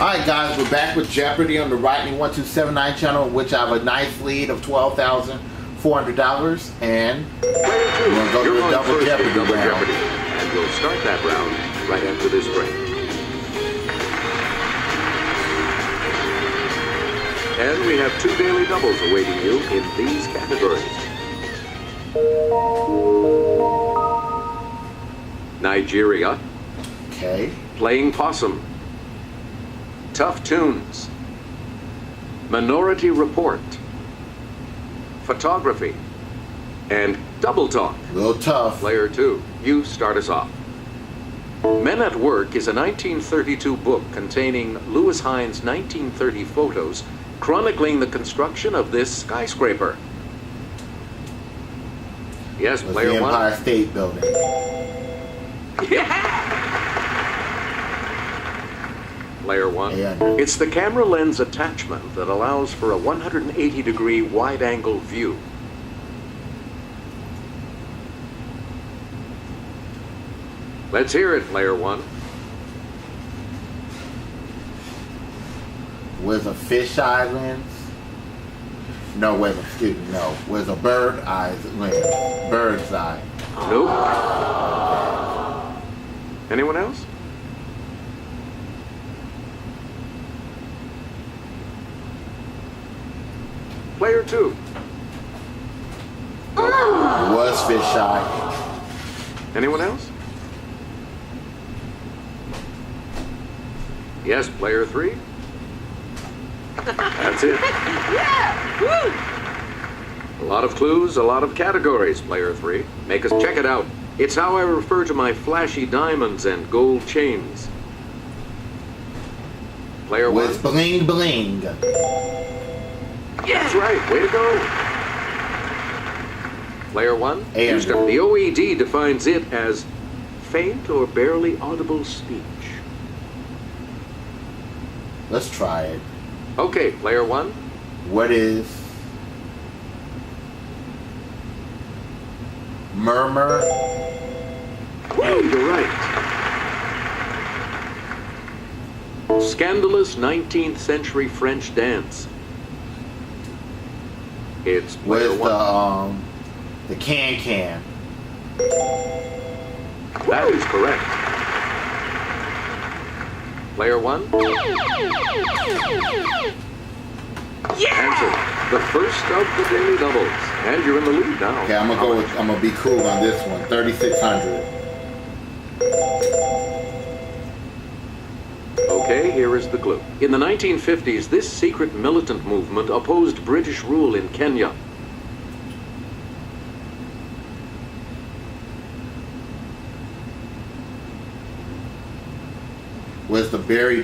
Alright guys, we're back with Jeopardy on the Rightly 1279 channel, in which I have a nice lead of $12,400, and we're going to go to the double Jeopardy round. And we'll start that round right after this break. And we have 2 daily doubles awaiting you in these categories. Nigeria. Okay. Playing possum. Tough tunes. Minority Report. Photography. And double talk. A little tough. Player 2, you start us off. Men at Work is a 1932 book containing Lewis Hines' 1930 photos chronicling the construction of this skyscraper. Yes, What's player the 1. Empire State Building. Yeah. Player 1. Yeah. It's the camera lens attachment that allows for a 180-degree wide-angle view. Let's hear it, player 1. Where's a fish eye lens? No, excuse me, no. Where's a bird's eye lens? Bird's eye. Nope. Anyone else? Player 2. Was fish eye. Anyone else? Yes, player 3. That's it. Yeah! Woo! A lot of clues, a lot of categories, player 3. Make us check it out. It's how I refer to my flashy diamonds and gold chains. Player 1. Was bling bling. That's right. Way to go. Player 1. And the OED defines it as faint or barely audible speech. let's try it. Okay, player 1. What is murmur? Oh, you're right. Scandalous 19th century French dance. It's player Where's 1. the can? That is correct. Player 1. Yeah! Answer. The first of the daily doubles. And you're in the lead now. Okay, I'm gonna be cool on this one. 3,600. Okay, here is the clue. In the 1950s, this secret militant movement opposed British rule in Kenya. Was the berry?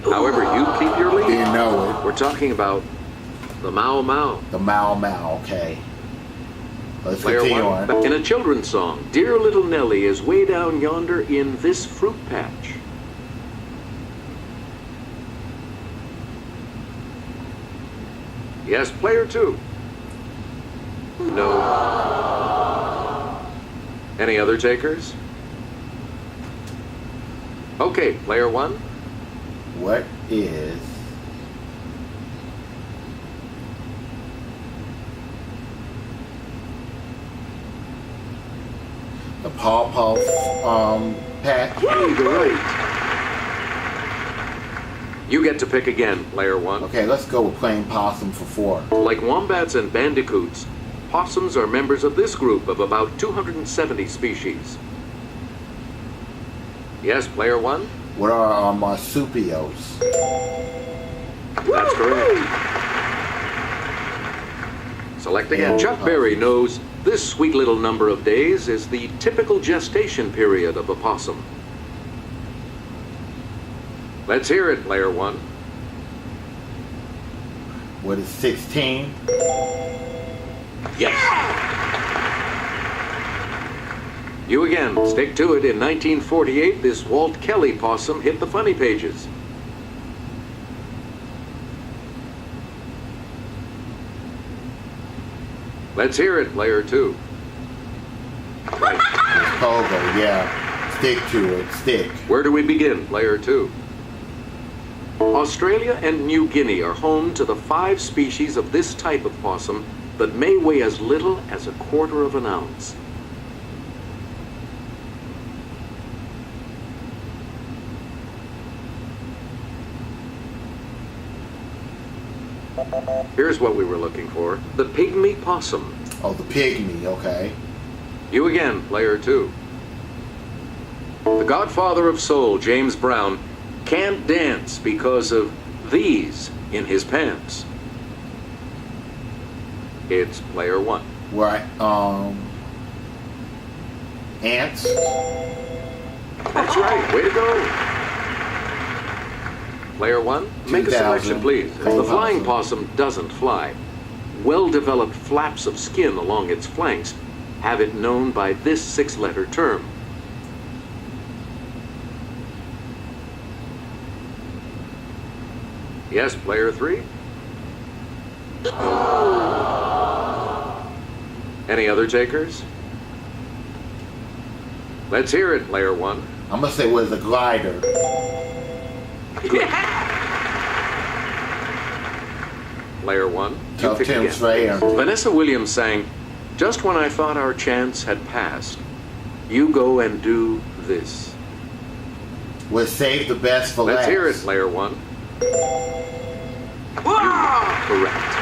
However, you keep your lead. Didn't know it. We're talking about the Mau Mau. The Mau. Okay. Let's Player continue 1. on. In a children's song, Dear Little Nellie is way down yonder in this fruit patch. Yes, player 2. No. Any other takers? Okay, player 1. What is the Paw Paw patch? Hey, you're right. You get to pick again, player 1. Okay, let's go with playing possum for 4. Like wombats and bandicoots, possums are members of this group of about 270 species. Yes, player 1. What are marsupials? That's correct. Select again. Chuck Berry knows this sweet little number of days is the typical gestation period of a possum. Let's hear it, player 1. What is 16? Yes. You again. Stick to it. In 1948, this Walt Kelly possum hit the funny pages. Let's hear it, player 2. Pogo, yeah. Stick to it. Stick. Where do we begin, player 2? Australia and New Guinea are home to the 5 species of this type of possum that may weigh as little as a quarter of an ounce. Here's what we were looking for. The pygmy possum. Oh, the pygmy, okay. You again, player 2. The godfather of soul, James Brown, can't dance because of these in his pants. It's player 1. Right, ants. That's right, way to go. Player 1, make a 2000. selection, please. The flying possum doesn't fly. Well-developed flaps of skin along its flanks have it known by this 6-letter term. Yes, player 3. Any other takers? Let's hear it, player 1. I'm gonna say it was a glider. Player 1, you Tough pick Tim's again. fair. Vanessa Williams sang, "Just when I thought our chance had passed, you go and do this." We'll save the best for Let's last. hear it, player 1. Correct.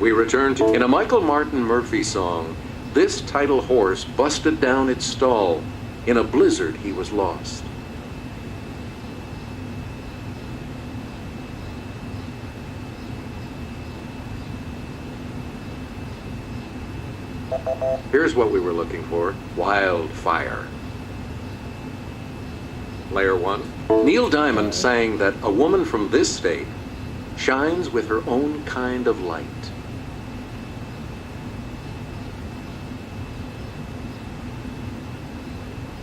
We return to, in a Michael Martin Murphy song, this title horse busted down its stall. In a blizzard he was lost. Here's what we were looking for. Wildfire. Player 1. Neil Diamond sang that a woman from this state shines with her own kind of light.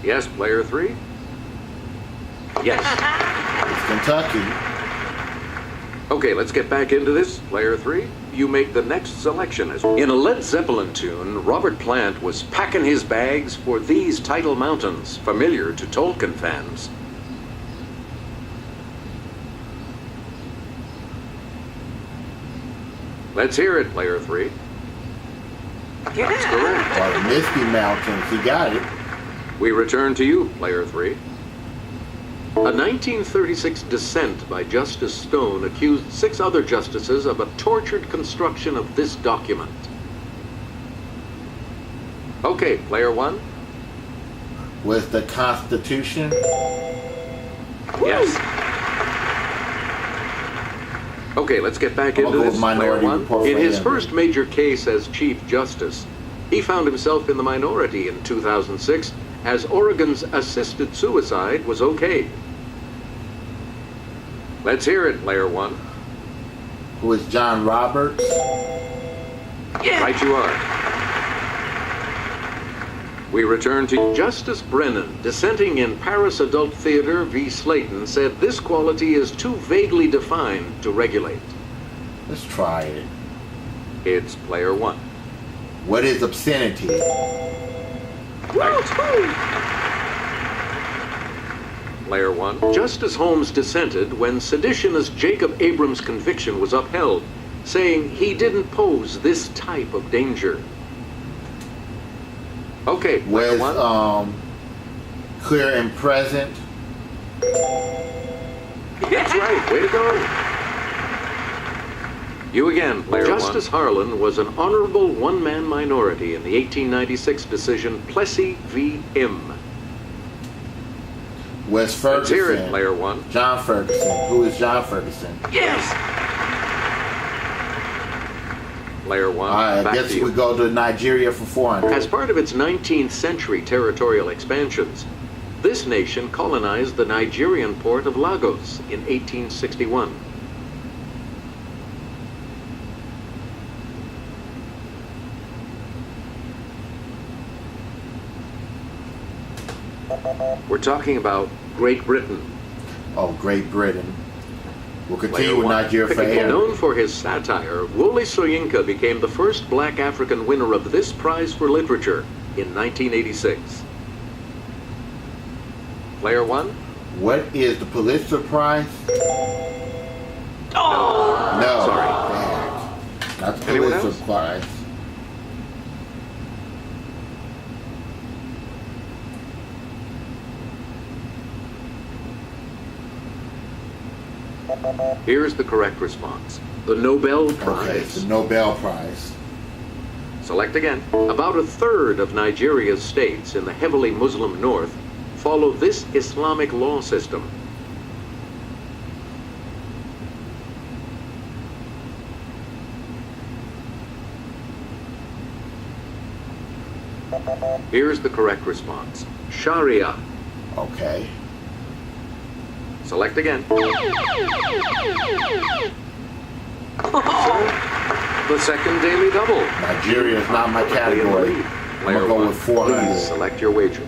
Yes, player 3? Yes. It's Kentucky. Okay, let's get back into this. Player 3, you make the next selection. In a Led Zeppelin tune, Robert Plant was packing his bags for these tidal mountains, familiar to Tolkien fans. Let's hear it, player 3. That's correct. Or the Misty Mountains. He got it. We return to you, player 3. A 1936 dissent by Justice Stone accused 6 other justices of a tortured construction of this document. Okay, player 1. Was the Constitution. Yes. Okay, let's get back I'm into gonna go this, with player Minority 1. Report In for his him. first major case as Chief Justice, he found himself in the minority in 2006 as Oregon's assisted suicide was okay. Let's hear it, player 1. Who is John Roberts? Right you are. We return to Justice Brennan, dissenting in Paris Adult Theater v. Slayton, said this quality is too vaguely defined to regulate. Let's try it. It's player 1. What is obscenity? Player 1. Justice Holmes dissented when seditionist Jacob Abrams' conviction was upheld, saying he didn't pose this type of danger. Okay, player 1. Was clear and present. That's right, way to go. You again, player 1. Justice Harlan was an honorable one-man minority in the 1896 decision Plessy v. M. Was Let's hear it, Ferguson. player 1. John Ferguson. Who is John Ferguson? Yes! Player 1, I back guess to you. we go to Nigeria for 400. As part of its 19th century territorial expansions, this nation colonized the Nigerian port of Lagos in 1861. We're talking about Great Britain. Oh, Great Britain. We'll Player continue with 1. Nigeria for air. Known for his satire, Wole Soyinka became the first black African winner of this prize for literature in 1986. Player 1, What is the Pulitzer Prize? Oh! No. Sorry. Damn. Not the Anyone Pulitzer else? Prize. Here's the correct response. The Nobel Okay, Prize. the Nobel Prize. Select again. About a third of Nigeria's states in the heavily Muslim north follow this Islamic law system. Here's the correct response. Sharia. Okay. Select again. The second daily double. Nigeria is not my category. I'm Player gonna go one, with 400. please select your wager.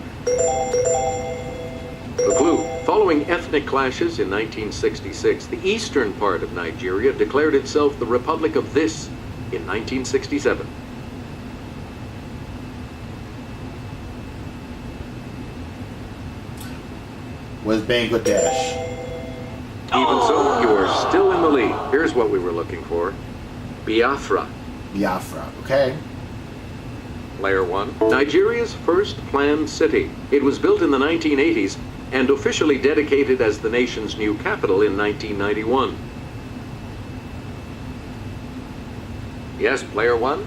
The clue. Following ethnic clashes in 1966, the eastern part of Nigeria declared itself the Republic of this in 1967. Was Bangladesh. Even so, you are still in the lead. Here's what we were looking for. Biafra. Biafra. Okay. Player one. Nigeria's first planned city. It was built in the 1980s and officially dedicated as the nation's new capital in 1991. Yes, player one?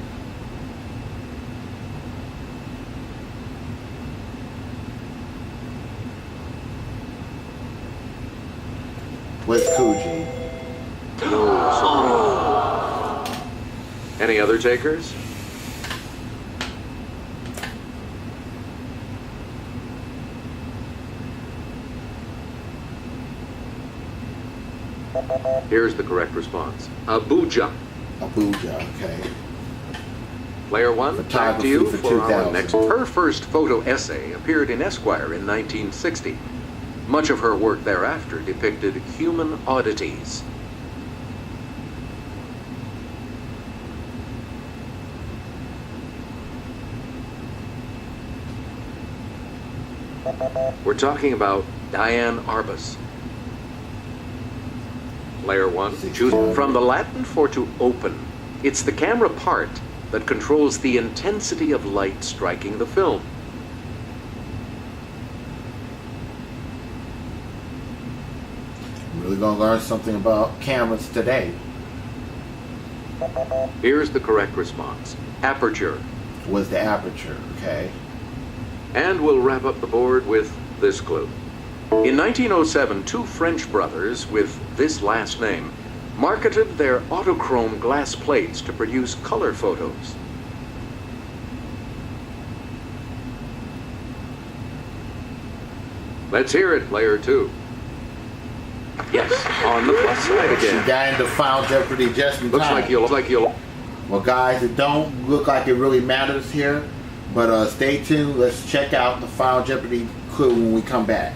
Was Coogee. No, sorry. Any other takers? Here's the correct response. Abuja. Abuja. Okay. Player one, back to you Photography for for our 2000. next. Her first photo essay appeared in Esquire in 1960. Much of her work thereafter depicted human oddities. We're talking about Diane Arbus. Player one, choose from the Latin for to open. It's the camera part that controls the intensity of light striking the film. Really gonna learn something about cameras today. Here's the correct response. Aperture. Was the aperture. Okay. And we'll wrap up the board with this clue. In 1907, two French brothers with this last name marketed their autochrome glass plates to produce color photos. Let's hear it, player two. Yes, on the plus side She again. got into Final Jeopardy just in Looks time. like you'll. Well, guys, it don't look like it really matters here, but stay tuned. Let's check out the Final Jeopardy clue when we come back.